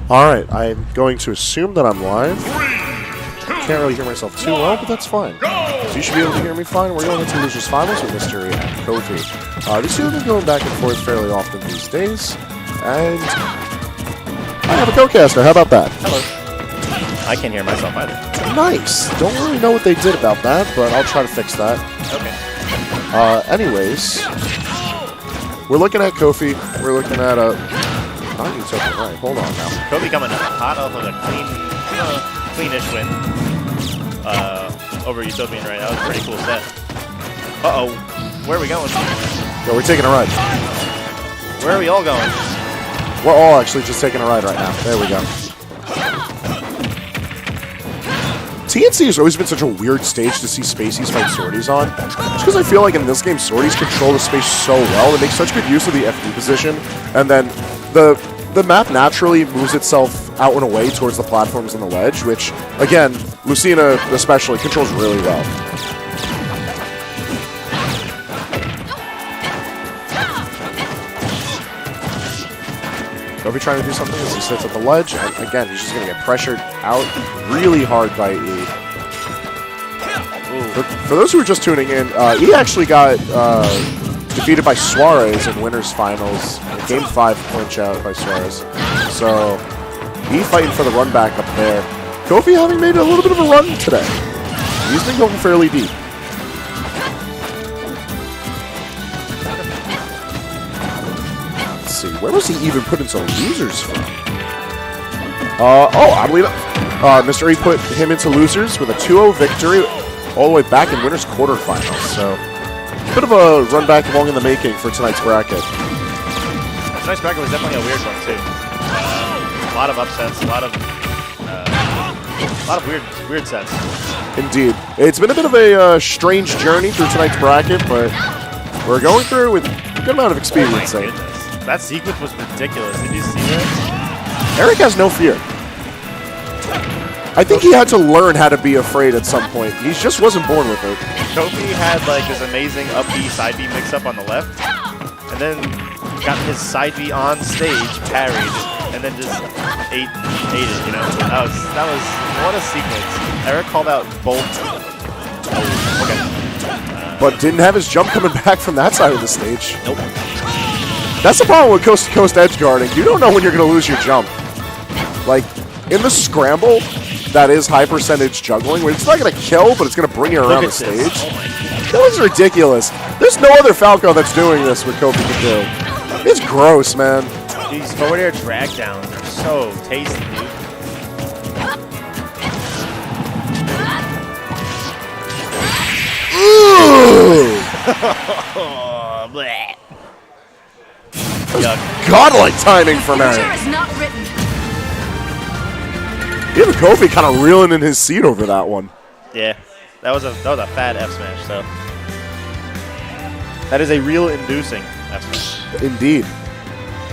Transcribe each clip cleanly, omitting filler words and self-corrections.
Alright, I'm going to assume that I'm live. Can't really hear myself too well, but that's fine. So you should be able to hear me fine. We're going into Losers Finals with Mystery and Kofi. These two have been going back and forth fairly often these days. And I have a co-caster. How about that? Hello. I can't hear myself either. Nice. Don't really know what they did about that, but I'll try to fix that. Okay. Anyways, we're looking at Kofi. We're looking at a... Not Utopia, right. Hold on now. Kofi coming hot off of a cleanish win over Utopian, right? That was a pretty cool set. Uh-oh. Where are we going? Yo, we're taking a ride. Where are we all going? We're all actually just taking a ride right now. There we go. TNC has always been such a weird stage to see Spaceys fight Swordies on. Just because I feel like in this game, Swordies control the space so well. They make such good use of the FD position. And then the map naturally moves itself out and away towards the platforms and the ledge, which, again, Lucina especially controls really well. Kofi trying to do something as he sits at the ledge, and again, he's just going to get pressured out really hard by E. For those who are just tuning in, E actually got defeated by Suarez in Winners Finals. Game 5 clinch out by Suarez. So, E fighting for the run back up there. Kofi having made a little bit of a run today. He's been going fairly deep. Let's see, where was he even put into losers from? Oddly enough, Mr. E put him into losers with a 2-0 victory all the way back in Winners quarterfinals. So, bit of a run back long in the making for tonight's bracket. Tonight's bracket was definitely a weird one too. A lot of upsets, a lot of weird sets. Indeed, it's been a bit of a strange journey through tonight's bracket, but we're going through it with a good amount of experience. Oh my goodness. That sequence was ridiculous. Did you see that? Eric has no fear. I think he had to learn how to be afraid at some point. He just wasn't born with it. Kofi had like this amazing up B side B mix up on the left, and then got his side B on stage, parried, and then just ate it. You know, that was what a sequence. Eric called out bolt. Oh, okay. But didn't have his jump coming back from that side of the stage. Nope. That's the problem with coast-to-coast edge guarding. You don't know when you're going to lose your jump. Like, in the scramble, that is high percentage juggling, where it's not going to kill, but it's going to bring you around the stage. That was ridiculous. There's no other Falco that's doing this what Kofi can do. It's gross, man. These forward air drag downs are so tasty, dude. Ooh! Godlike timing from Eric. Even Kofi kind of reeling in his seat over that one. Yeah, that was a fat F smash. So that is a real inducing F smash. Indeed.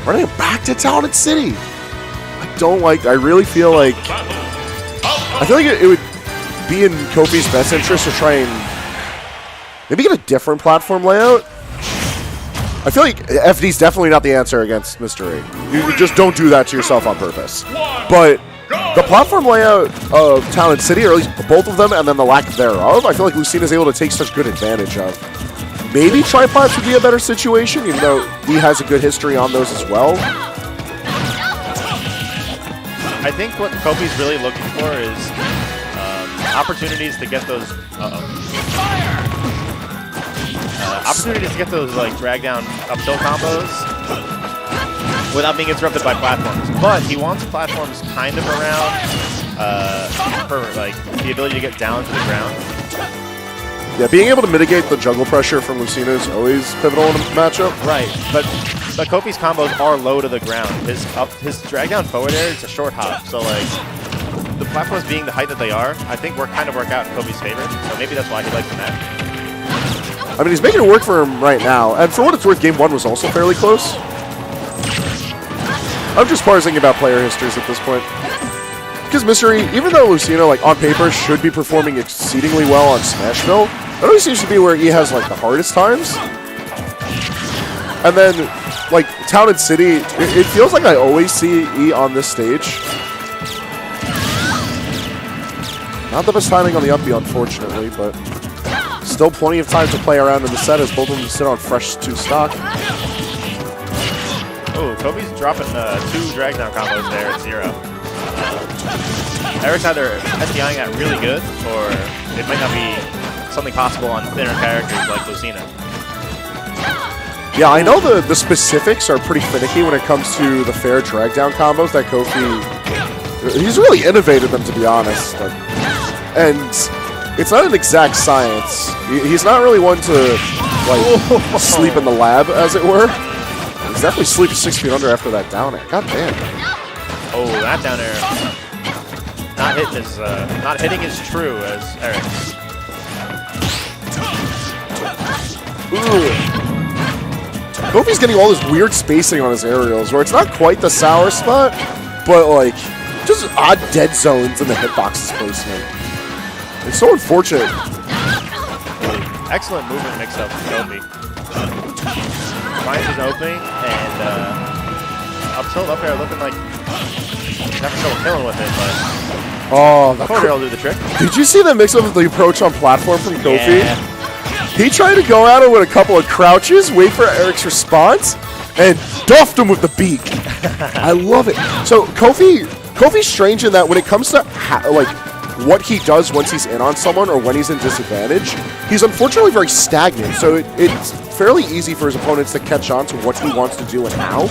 Running it back to Talented City. I really feel like it would be in Kofi's best interest to try and maybe get a different platform layout. I feel like FD's definitely not the answer against Mystery. You just don't do that to yourself on purpose. But the platform layout of Talented City, or at least both of them, and then the lack thereof, I feel like Lucina's able to take such good advantage of. Maybe tripods would be a better situation, even though he has a good history on those as well. I think what Kofi's really looking for is opportunities to get those. Opportunities to get those like drag down up tilt combos without being interrupted by platforms. But he wants platforms kind of around for like the ability to get down to the ground. Yeah, being able to mitigate the juggle pressure from Lucina is always pivotal in a matchup. Right, but Kofi's combos are low to the ground. His drag down forward air is a short hop, so like the platforms being the height that they are, I think work out in Kofi's favor. So maybe that's why he likes the match. I mean, he's making it work for him right now, and for what it's worth, Game 1 was also fairly close. I'm just parsing about player histories at this point. Because Mystery, even though Lucina, like, on paper, should be performing exceedingly well on Smashville, it always seems to be where he has, like, the hardest times. And then like Town and City, it feels like I always see E on this stage. Not the best timing on the up B, unfortunately, but still plenty of time to play around in the set as both of them sit on fresh 2 stock. Oh, Kofi's dropping 2 drag down combos there at 0. Eric's either SDIing that really good, or it might not be something possible on thinner characters like Lucina. Yeah, I know the specifics are pretty finicky when it comes to the fair drag down combos that Kofi... He's really innovated them, to be honest. And it's not an exact science. He's not really one to like sleep in the lab, as it were. He's definitely sleeping 6 feet under after that down air. God damn. Oh, that down air. Not hitting as true as Eric's. Ooh. Kofi's getting all this weird spacing on his aerials, where it's not quite the sour spot, but like just odd dead zones in the hitbox's placement. It's so unfortunate. Excellent movement mix-up from Kofi. Finds his opening, and up tilt up air looking like he's having trouble killing with it, but the corner will do the trick. Did you see the mix-up of the approach on platform from Kofi? Yeah. He tried to go at it with a couple of crouches, wait for Eric's response, and duffed him with the beak. I love it. So Kofi's strange in that when it comes to what he does once he's in on someone or when he's in disadvantage, he's unfortunately very stagnant. So it's fairly easy for his opponents to catch on to what he wants to do and how.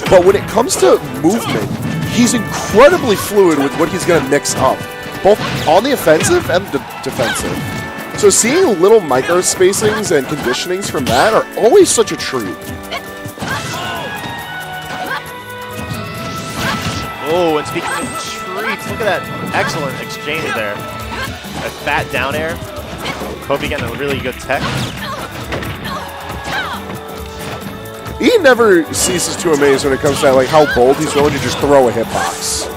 But when it comes to movement, he's incredibly fluid with what he's going to mix up, both on the offensive and the defensive. So seeing little micro spacings and conditionings from that are always such a treat. Oh, and speaking of treats, look at that excellent exchange there. A fat down air. Kofi getting a really good tech. He never ceases to amaze when it comes to like how bold he's willing to just throw a hitbox.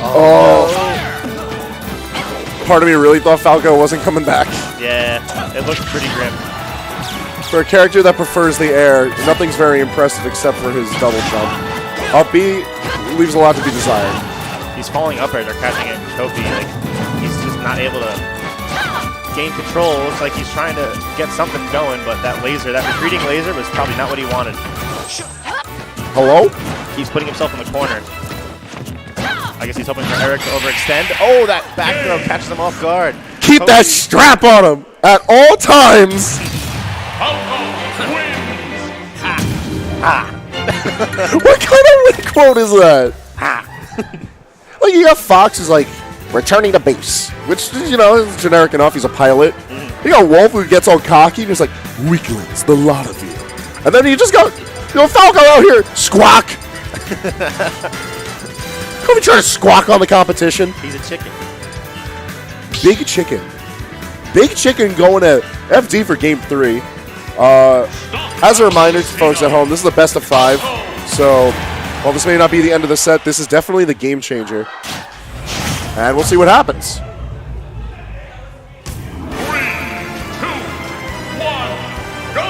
Oh. Part of me really thought Falco wasn't coming back. Yeah, it looked pretty grim. For a character that prefers the air, nothing's very impressive except for his double jump. Up B leaves a lot to be desired. He's falling up air, they're catching it. Kofi, like, he's just not able to gain control. Looks like he's trying to get something going, but that laser, that retreating laser was probably not what he wanted. Hello? He's putting himself in the corner. I guess he's hoping for Eric to overextend. Oh, that back throw catches him off guard. Keep that strap on him at all times. What kind of quote is that? Like you got Fox who's like returning to base, which you know is generic enough. He's a pilot. You got Wolf who gets all cocky and he's like weaklings, the lot of you. And then you just got Falco out here squawk. Kofi trying to squawk on the competition. He's a chicken. Big chicken. Big chicken going to FD for game 3. As a reminder to folks at home, this is the best of 5. So while this may not be the end of the set, this is definitely the game changer. And we'll see what happens. 3, 2, 1, go!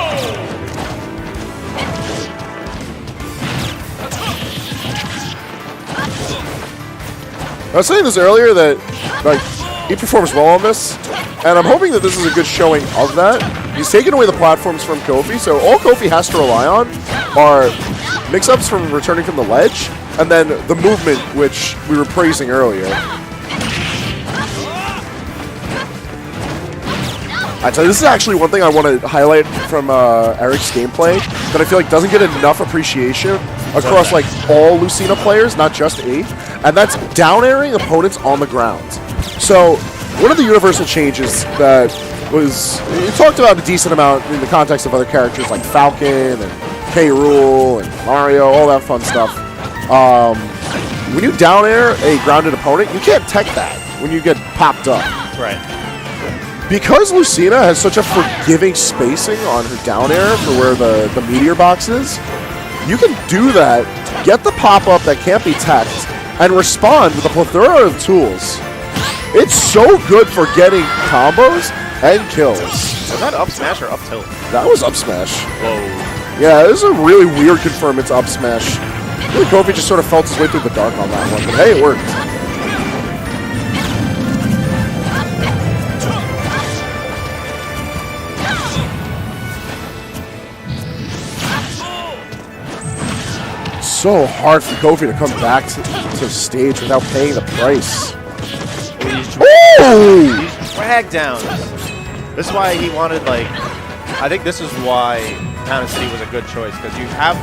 I was saying this earlier that like he performs well on this, and I'm hoping that this is a good showing of that. He's taken away the platforms from Kofi, so all Kofi has to rely on are mix-ups from returning from the ledge, and then the movement, which we were praising earlier. I tell you, this is actually one thing I want to highlight from Eric's gameplay that I feel like doesn't get enough appreciation across like all Lucina players, not just E, and that's down airing opponents on the ground. So one of the universal changes that was talked about a decent amount in the context of other characters like Falcon and K. Rool and Mario, all that fun stuff. When you down air a grounded opponent, you can't tech that when you get popped up. Right. Because Lucina has such a forgiving spacing on her down air for where the meteor box is, you can do that, get the pop-up that can't be teched, and respond with a plethora of tools. It's so good for getting combos and kills. Was that up smash or up tilt? That was up smash. Whoa. Yeah, this is a really weird confirm it's up smash. I feel like Kofi just sort of felt his way through the dark on that one, but hey, it worked. So hard for Kofi to come back to stage without paying the price. These drag downs. This is why he wanted, like, I think this is why Town and City was a good choice, because you have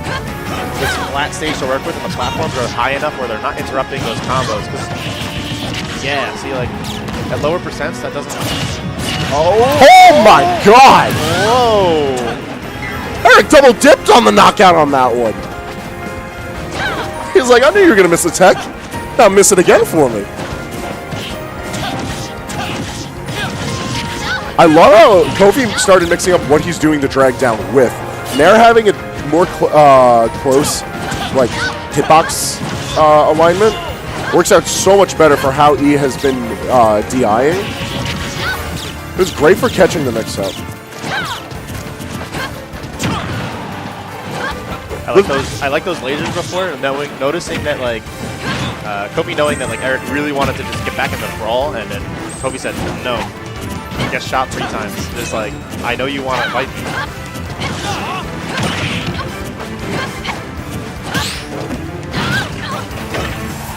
this flat stage to work with, and the platforms are high enough where they're not interrupting those combos. Yeah, see, like, at lower percents, that doesn't. Oh my god! Whoa! Eric double dipped on the knockout on that one. He's like, I knew you were going to miss the tech. Now miss it again for me. I love how Kofi started mixing up what he's doing to drag down with. Nair having a more close, like, hitbox alignment works out so much better for how E has been DIing. It was great for catching the mix-up. I like those lasers before, noticing that, like, Kofi knowing that, like, Eric really wanted to just get back in the brawl, and then Kofi said no. He gets shot 3 times. Just like, I know you want to fight me.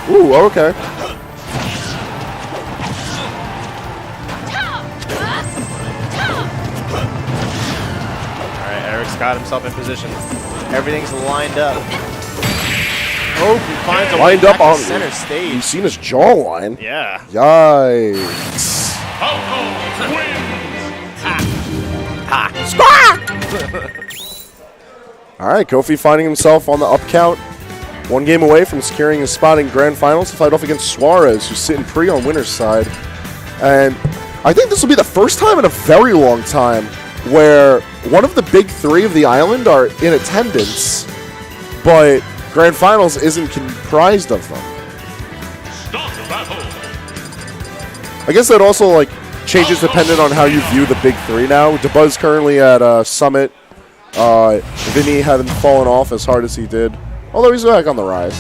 Ooh, okay. Alright, Eric's got himself in position. Everything's lined up. Kofi finds a way back to center stage. You've seen his jawline. Yeah. Yikes. All right, Kofi finding himself on the up count. 1 game away from securing his spot in Grand Finals to fight off against Suarez, who's sitting pretty on winner's side. And I think this will be the first time in a very long time where one of the big 3 of the island are in attendance, but Grand Finals isn't comprised of them. I guess that also, like, changes dependent on how you view the big 3 now. DeBuzz currently at Summit. Vinny hadn't fallen off as hard as he did, although he's back on the rise.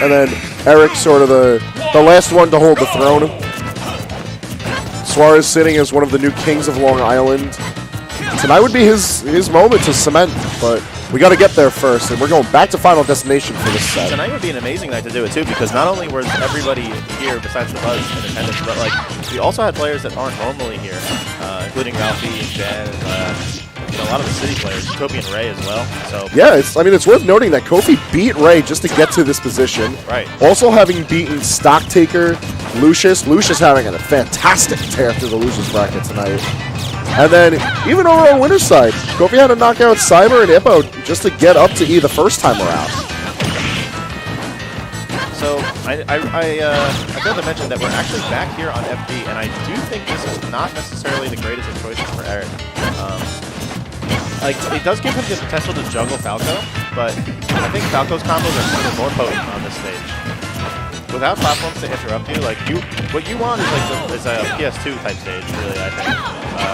And then Eric, sort of the last one to hold the throne. Suarez sitting as one of the new kings of Long Island. Tonight would be his moment to cement, but we got to get there first, and we're going back to Final Destination for this set. Tonight would be an amazing night to do it too, because not only was everybody here besides the Buzz in attendance, but like we also had players that aren't normally here, including Ralphie and Jen, and a lot of the City players, Kofi and Ray as well. So yeah, it's worth noting that Kofi beat Ray just to get to this position. Right. Also having beaten Stock Taker, Lucius having a fantastic tear through the Lucius bracket tonight. And then, even over on winner's side, Kofi had to knock out Cyber and Ippo just to get up to E the first time around. So, I failed to mention that we're actually back here on FD, and I do think this is not necessarily the greatest of choices for Eric. Like, it does give him the potential to juggle Falco, but I think Falco's combos are kind of more potent on this stage. Without platforms to interrupt you, like what you want is a PS2 type stage, really. I think,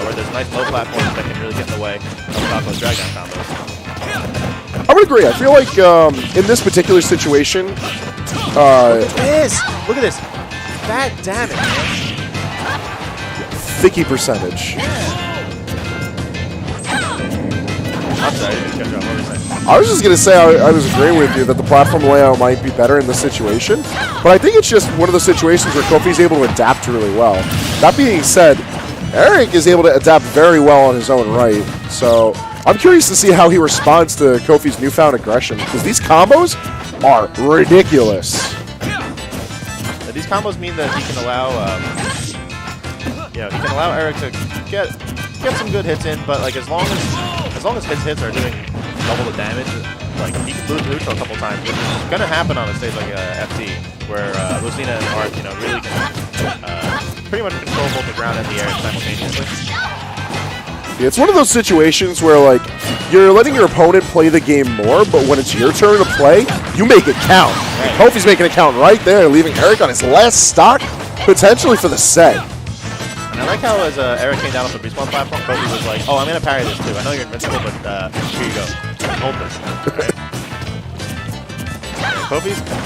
where there's nice low platforms that can really get in the way of Falco's drag down combos. I would agree. I feel like in this particular situation, look at this, bad damage, man. Thicky percentage. I'm sorry, I didn't catch on. What were you saying? I was just going to say I was agreeing with you that the platform layout might be better in this situation, but I think it's just one of those situations where Kofi's able to adapt really well. That being said, Eric is able to adapt very well on his own right, so I'm curious to see how he responds to Kofi's newfound aggression, because these combos are ridiculous. These combos mean that he can allow, he can allow Eric to get some good hits in, but like as long as his hits are doing double the damage, like he can lose neutral a couple times, which is gonna happen on a stage like FT, where Lucina and Marth, really can pretty much control both the ground and the air simultaneously. Yeah, it's one of those situations where like you're letting your opponent play the game more, but when it's your turn to play, you make it count. Right. Kofi's making it count right there, leaving Eric on his last stock, potentially for the set. And I like how as Eric came down off the respawn platform, Kofi was like, oh, I'm going to parry this too. I know you're invincible, but here you go. hold this. Right?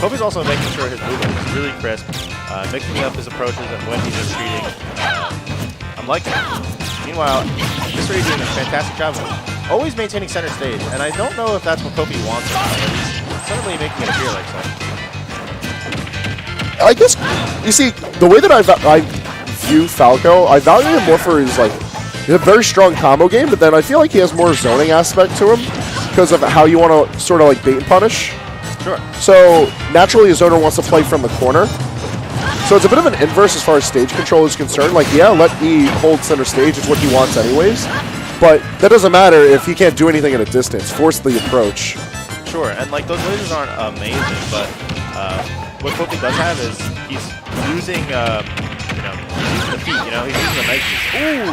Kofi's also making sure his movement is really crisp, mixing up his approaches and when he's retreating. I'm liking it. Meanwhile, Mr. A doing a fantastic job of always maintaining center stage, and I don't know if that's what Kofi wants or not, but he's certainly making it appear like so. I guess, you see, the way that I view Falco, I value him more for his, like, he has a very strong combo game, but then I feel like he has more zoning aspect to him because of how you want to sort of, like, bait and punish. Sure. So, naturally, a zoner wants to play from the corner. So it's a bit of an inverse as far as stage control is concerned. Like, yeah, let E hold center stage. It's what he wants anyways. But that doesn't matter if he can't do anything at a distance. Force the approach. Sure, and, like, those lasers aren't amazing, but what Kofi does have is he's using, he's using the feet, he's using the Nikes. Ooh!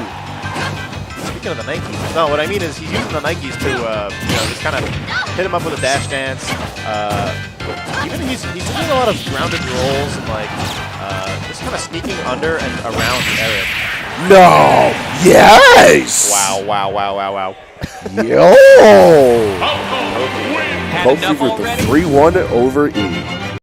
Speaking of the Nikes, no, what I mean is he's using the Nikes to, just kind of hit him up with a dash dance. Even he's doing a lot of grounded rolls and, like, just kind of sneaking under and around Eric. No! Yes! Wow. Yo! Falco wins. Kofi with the 3-1 over E.